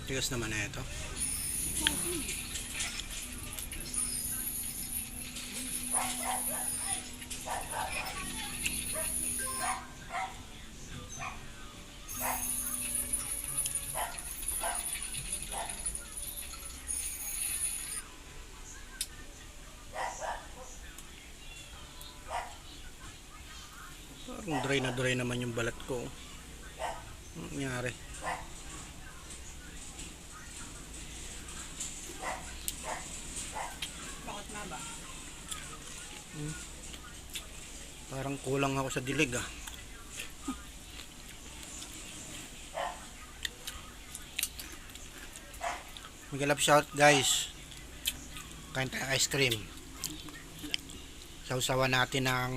Tigas naman na ito. Parang dry naman yung balat ko. Anong nangyari? Bakit nga ba? Parang kulang ako sa dilig ah. Mag-love shout guys. Kain tayo ice cream. Sausawan natin ng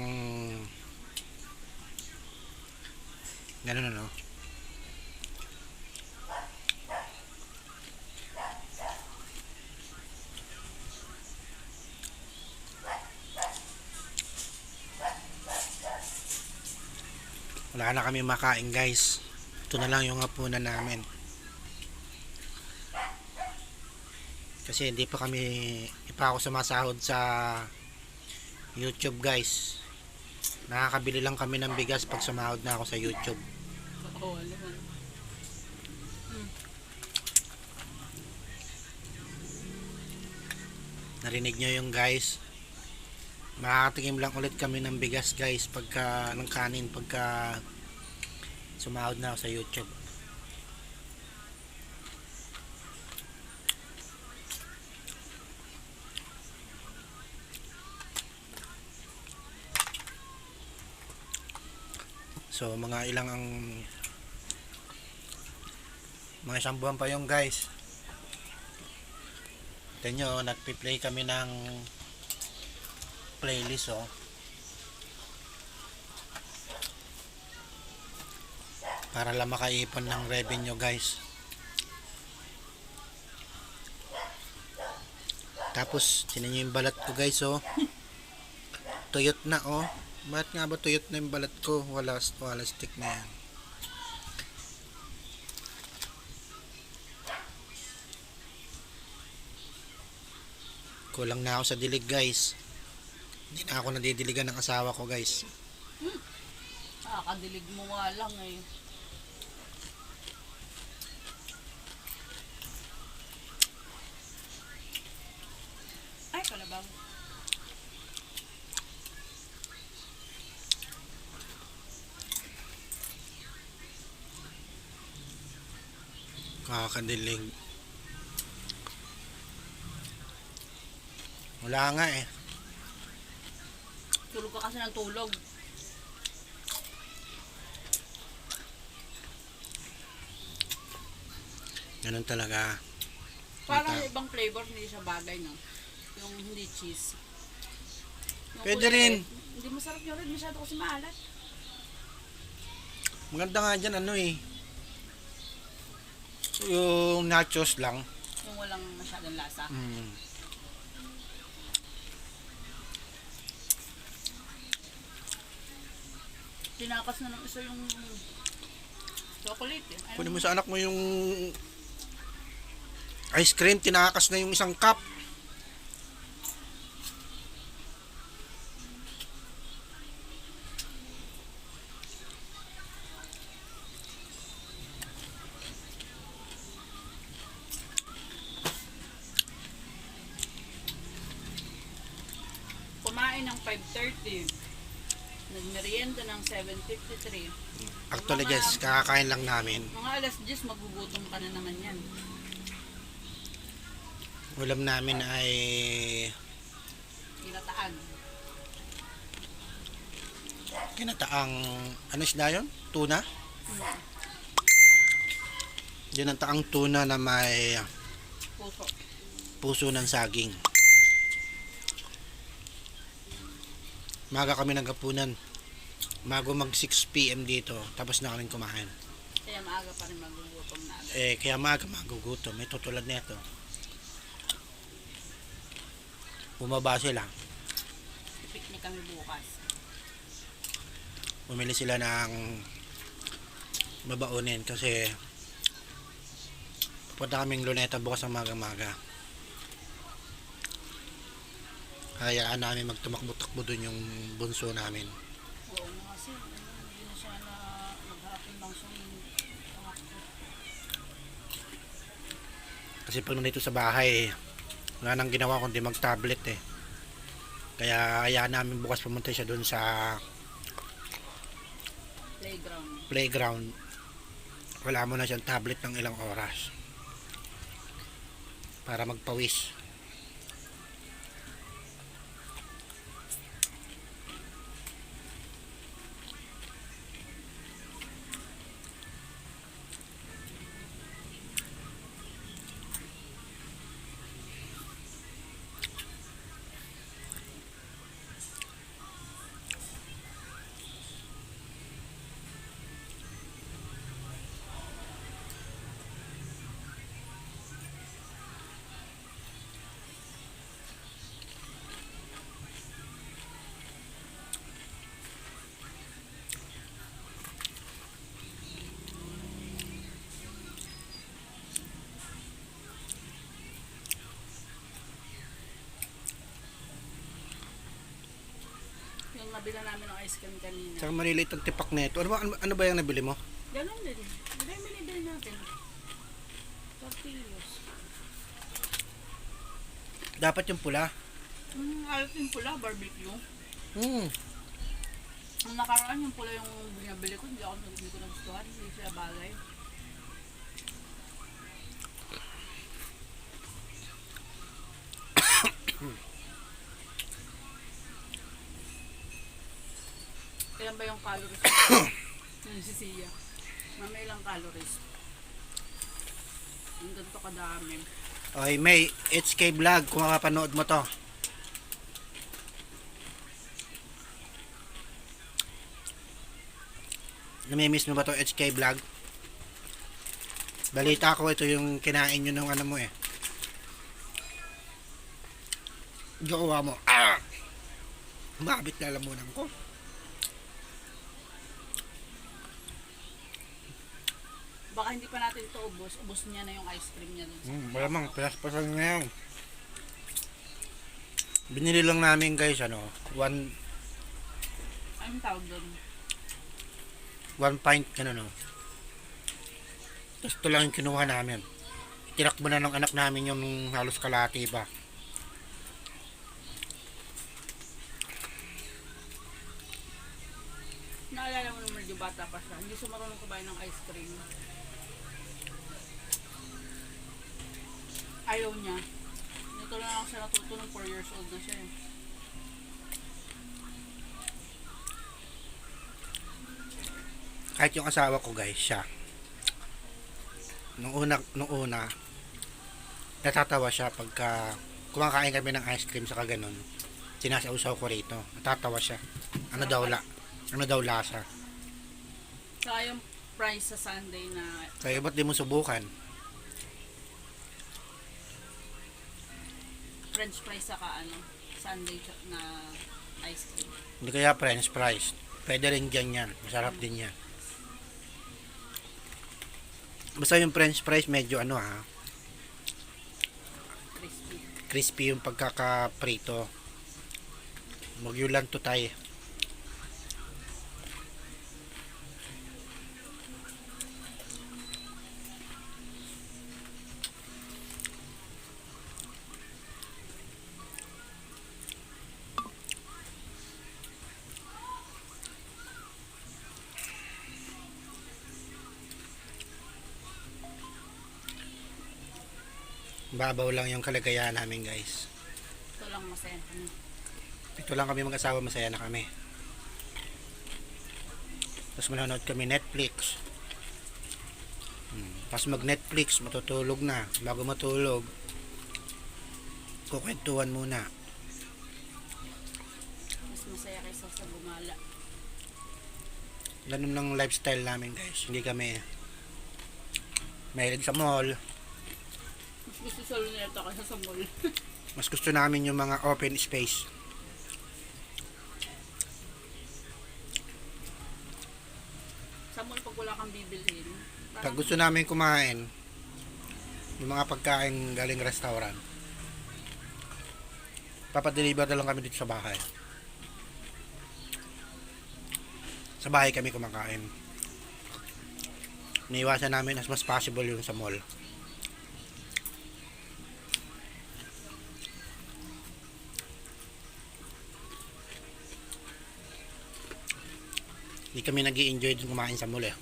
ganun ano. Wala na kami makain guys. Ito na lang yung hapunan namin. Kasi hindi pa ako sumasahod sa YouTube guys. Nakakabili lang kami ng bigas pag sumahod na ako sa YouTube. Oo, alam mo. Narinig nyo yung guys. Makakatingin lang ulit kami ng bigas guys pagka ng kanin pagka sumahod na ako sa YouTube. So mga isang buwan pa yung guys. Tignan nyo, nagpi-play kami ng playlist oh. Para lang makaipon ng revenue guys. Tapos tinan nyo yung balat ko guys oh. Tuyot na oh. Bakit nga ba tuyot na yung balat ko? Wala stick na yan. Kulang na ako sa dilig guys. Hindi na ako nadidiligan ng asawa ko guys. Nakakadilig mo nga lang eh. Ay, kalabaw. Kakadilig. Wala nga eh. Tulog ka kasi ng tulog. Ganun talaga. Parang ibang flavor, hindi siya bagay, no? Yung hindi cheese. Yung Pwede kulay rin. red, hindi masarap yun rin. Masyado kasi maalat. Maganda nga dyan ano eh. Yung nachos lang. Yung walang masyadong lasa. Tinakas na ng isa yung chocolate eh. Kunin mo sa anak mo yung ice cream. Tinakas na yung isang cup. Kumain ng 5:30. Nagmerienda ng 7:53. Actually guys, kakakain lang namin. Mga alas 10 magugutom ka na naman yan. Ulam namin ay kinataang ano isda yun? Tuna? Ginataang tuna na may Puso. puso ng saging. Maga kami naghapunan. Mago mag 6 PM dito. Tapos na kami kumain. Kaya maaga pa rin magugutom na agad. Kaya maga magugutom. May tutulad nito. Bumaba sila. Picnic kami bukas. Bumili sila ng babaunin kasi pupunta kaming Luneta bukas ng maga-maga. Hayaan namin magtumakbo-takbo dun yung bunso namin. Oo nga kasi, hindi na siya na magharapin lang siya ng tumakbo. Kasi pag nandito sa bahay, wala nang ginawa kundi mag-tablet eh. Kaya hayaan namin bukas pumunta siya dun sa playground. Wala mo na siyang tablet ng ilang oras para magpawis. Yung nabila namin ng ice cream kanina. Saka maliliit ang tipak na ito. Ano ba yung nabili mo? Ganon din. Hindi yung binibili natin. Tortillas. Dapat yung pula. Alat yung pula, barbecue. Hmm. Ang nakaraan yung pula yung binabili ko, hindi ko nagustuhan. Hindi sila bagay. Ilan ba yung calories? Yung si Sia. Mama, ilang calories? Yung ganito kadami. Okay, May, HK Vlog, kung makapanood mo to. Namimiss mo ba to HK Vlog? Balita ko ito yung kinain nyo ng ano mo eh. Gawa mo. Ah! Mabit na lamunan ko. Baka hindi pa natin ito ubos. Ubos niya na yung ice cream niya dun. Malamang, pinas-pasan na yan. Binili lang namin guys, ano, Anong tawag doon? 1 pint, ano no. Tapos ito lang yung kinuha namin. Tinakbo na ng anak namin yung halos kalahati ba. Naalala mo naman yung bata pa siya. Hindi siya marunong kumain ng ice cream. Ayaw niya. Nito na lang siya natuto ng 4 years old na siya eh. Kahit yung asawa ko guys, siya. Nung una, natatawa siya pagka kumakain kami ng ice cream sa kaganon. Sinasausaw ko rito. Natatawa siya. Ano daw lasa. Saka yung price sa Sunday na Kaya ba't di mo subukan? French fries saka ano, Sunday na ice cream. Hindi kaya french fries. Pwede rin dyan yan. Masarap din yan. Basta yung french fries medyo ano ha, Crispy. crispy yung pagkakaprito. Magyulan to tayo. Babaw lang yung kalagayan namin guys. Ito lang masaya kami. Ito lang kami mag-asawa, masaya na kami. Tapos manonood kami Netflix. Tapos mag Netflix, matutulog na. Bago matulog, kukwentuhan muna. Mas masaya kaysa sa gumala. Ganun lang lifestyle namin guys. Hindi kami mahilig sa mall. Mas gusto sa luneta kaysa sa mall. Mas gusto namin yung mga open space. Sa mall pag wala kang bibilhin. Pag gusto namin kumain, yung mga pagkain galing restaurant, papadeliver na lang kami dito sa bahay. Sa bahay kami kumakain. Iniiwasan namin as much possible yung sa mall. Hindi kami nag-i-enjoy dun kumain sa mall eh.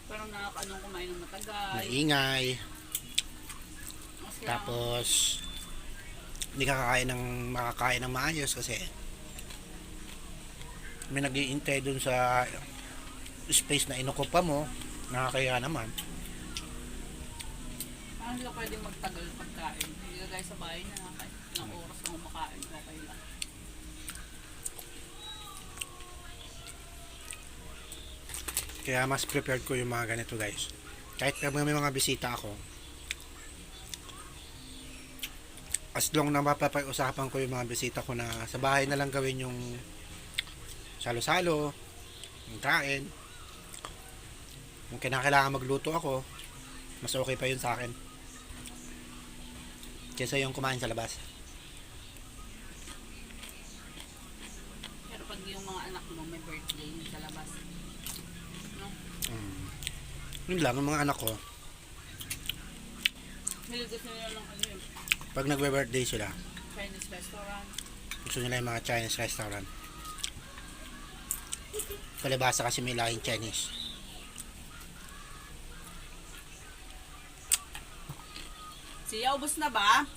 Parang nakakaanong kumain ng matagal. Maingay. Mas kailangan- Tapos hindi ka makakain ng maayos kasi may nag-iintay dun sa space na inukupa mo. Nakakaya naman. Parang sila pwede magtagal pagkain. Hindi ka guys sa bahay na kahit ilang oras na kumakain. Okay lang. Kaya mas prepared ko yung mga ganito guys. Kahit may mga bisita ako, as long na mapapag-usapan ko yung mga bisita ko na sa bahay na lang gawin yung salo-salo, yung kain. Kung kinakailangan magluto ako, mas okay pa yun sa akin kaysa yung kumain sa labas. Pero pag yung mga anak mo may birthday sa labas. No? Yun lang, yung mga anak ko, Niligas nila lang ano yun. pag nagbe-birthday sila, Chinese restaurant. gusto nila yung mga Chinese restaurant. Palibasa kasi may lahing Chinese. Siya, ubos na ba?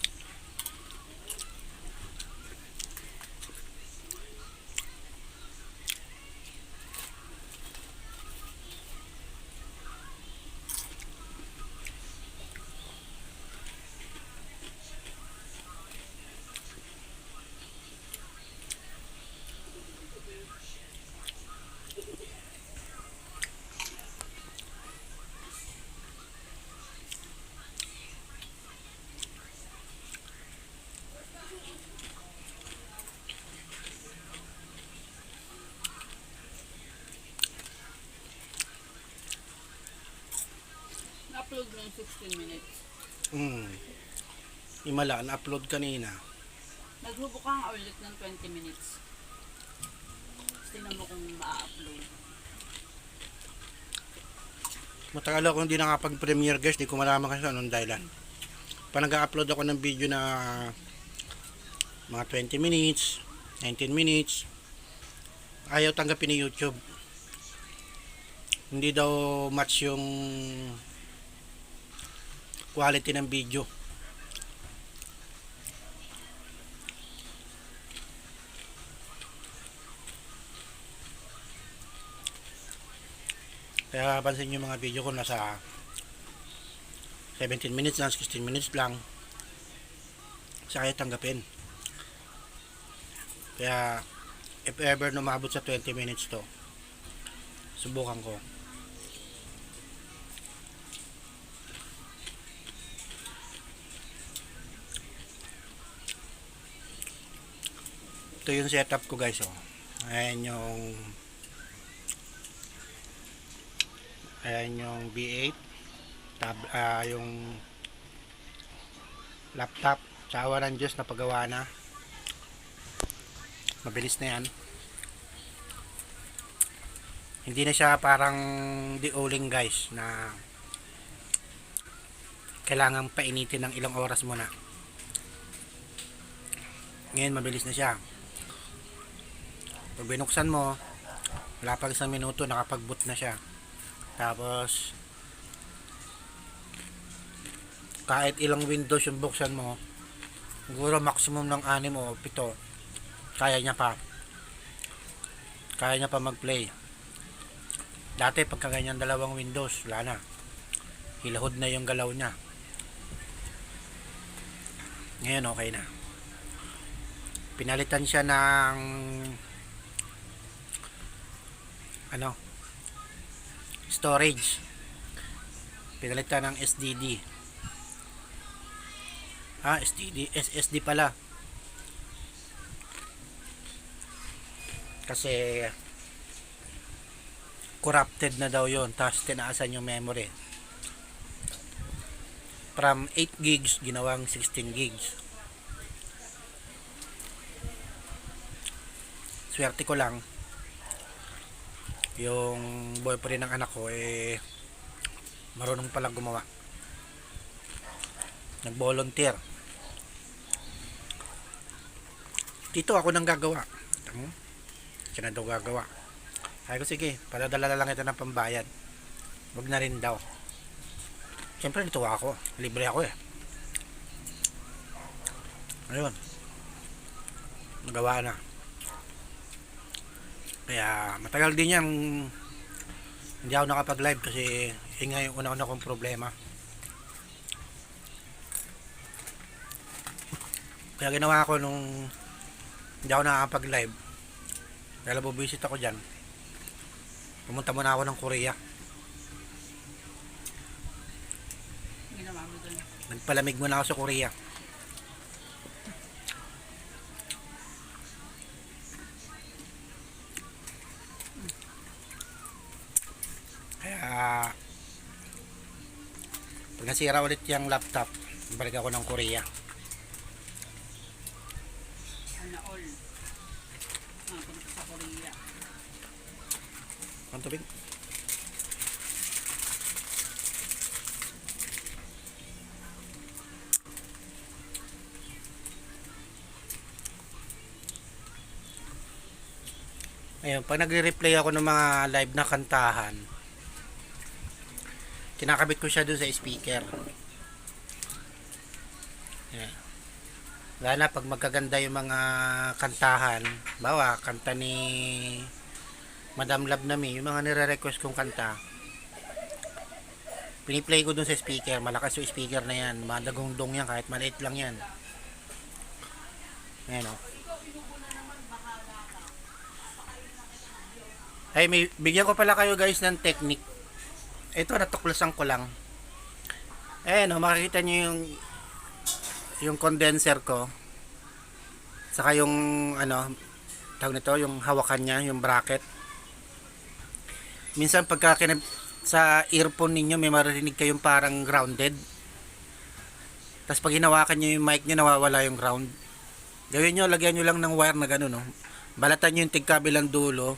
Na-upload mo yung 16 minutes. Imala, na-upload kanina. Naghubo ka nga ulit ng 20 minutes. Tingnan mo kung ma-upload. Matagal ako hindi nakapag-premiere guys, di ko malaman kasi anong dahilan. Pa nag-upload ako ng video na mga 20 minutes, 19 minutes, ayaw tanggapin ni YouTube. Hindi daw match yung quality ng video. Kaya pansin yung mga video ko nasa 17 minutes lang, 16 minutes lang. Sa kaya tanggapin. Kaya if ever numabot sa 20 minutes to, subukan ko. Ito yung setup ko guys oh. Ayan yung B8 yung laptop sa awa ng Diyos na pagawa na, mabilis na yan, hindi na siya parang di-oling guys na kailangan painitin ng ilang oras muna. Ngayon mabilis na siya, pag binuksan mo wala pang isang minuto nakapag-boot na siya. Tapos kahit ilang windows yung buksan mo, siguro maximum ng 6 o 7, kaya niya pa mag-play. Dati pagka ganyan dalawang windows, wala na. Hilahod na yung galaw niya. Ngayon okay na. Pinalitan siya ng ano, storage. Pinalitan ng SDD. SSD pala. Kasi corrupted na daw yon, tapos tinaasan yung memory from 8 gigs ginawang 16 gigs. Swerte ko lang yung boyfriend ng anak ko marunong palang gumawa, nag-volunteer. Dito ako nang gagawa, siya na daw gagawa. Sabi ko sige, paladala na lang ito ng pambayad, wag na rin daw. Siyempre natuwa ako, libre ako ayun, nagawa na. Kaya matagal din yan hindi ako nakapag live kasi nga yung una-una kong problema. Kaya ginawa ko nung hindi ako nakapag live, dahil bubisit ako dyan, pumunta muna ako ng Korea. Ginawa mo doon. Nagpalamig muna ako sa Korea. Kaya pag nasira ulit yung laptop, balik ako ng Korea. Sana all. Punta sa Korea. Ang tubig. Ayun, pag nagre-replay ako ng mga live na kantahan, kinakabit ko siya doon sa speaker. Ayan. Lalo na pag magkaganda yung mga kantahan, bawa kanta ni Madam Love Nami, yung mga nire-request kong kanta, piniplay ko doon sa speaker. Malakas yung speaker na yan, madagong-dong yan, kahit maliit lang yan. Ayan o. Ay, may bigyan ko pala kayo guys ng technique. Ito, natuklasan ko lang. Ayan o, makikita nyo yung condenser ko, saka yung ano, tawag nito, yung hawakan niya, yung bracket. Minsan pagka sa earphone ninyo may maririnig kayong parang grounded, tapos pag hinawakan nyo yung mic nyo, nawawala yung ground. Gawin nyo, lagyan nyo lang ng wire na gano'n, no? Balatan nyo yung tigkabilang dulo,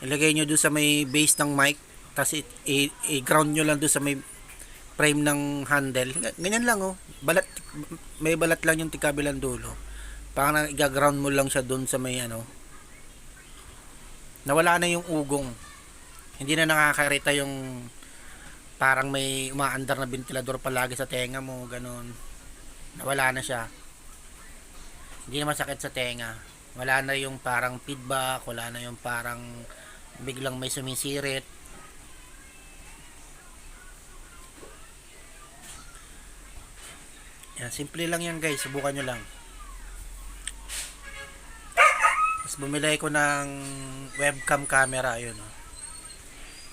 ilagay nyo doon sa may base ng mic, tapos i-ground nyo lang doon sa may frame ng handle. Ganyan lang, oh. May balat lang yung tigkabilang dulo. Parang i-ground mo lang siya doon sa may ano. Nawala na yung ugong. Hindi na nakakarita yung parang may umaandar na ventilador palagi sa tenga mo, ganun. Nawala na siya. Hindi na masakit sa tenga. Wala na yung parang feedback, wala na yung parang biglang may sumisirit. Yan, simple lang yan guys, subukan nyo lang. Tapos bumili ko ng webcam camera, yun.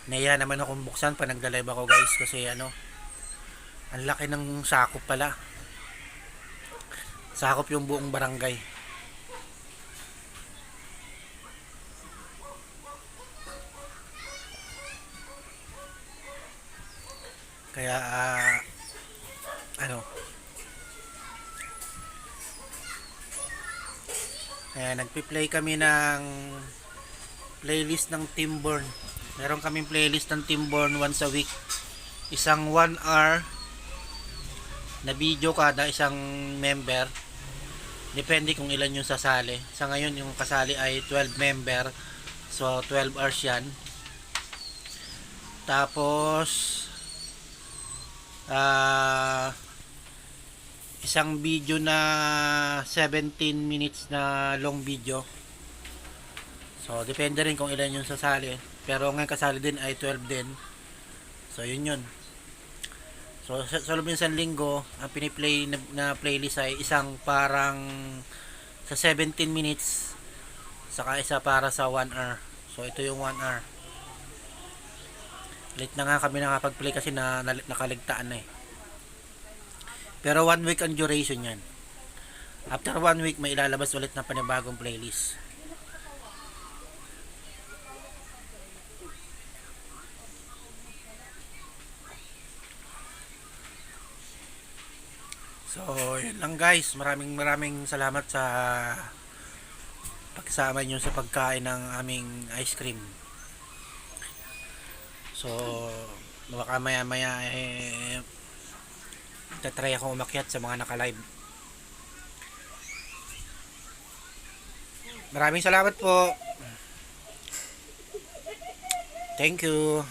Naiya naman akong buksan pa nagda-live ako guys, kasi ano, ang laki ng sakop pala. Sakop yung buong barangay. Kaya ano, kaya nagpi-play kami ng playlist ng Timborn. Meron kaming playlist ng Timborn once a week. Isang 1 hour na video kada isang member. Depende kung ilan yung sasali. Sa ngayon yung kasali ay 12 member. So 12 hours yan. Tapos isang video na 17 minutes na long video. So depende rin kung ilan yung sasali. Pero ngayon kasali din ay 12 din. So yun yun. So sa loob ng isang linggo, ang piniplay na playlist ay isang parang sa 17 minutes, saka isa para sa 1 hour. So ito yung 1 hour. Late na nga kami nakapag-play kasi nakaligtaan na eh. Pero 1 week ang duration yan. After 1 week, may ilalabas ulit na panibagong playlist. So, yun lang guys. Maraming salamat sa pagsama nyo sa pagkain ng aming ice cream. So, baka maya maya tatry akong umakyat sa mga naka-live. Maraming salamat po. Thank you.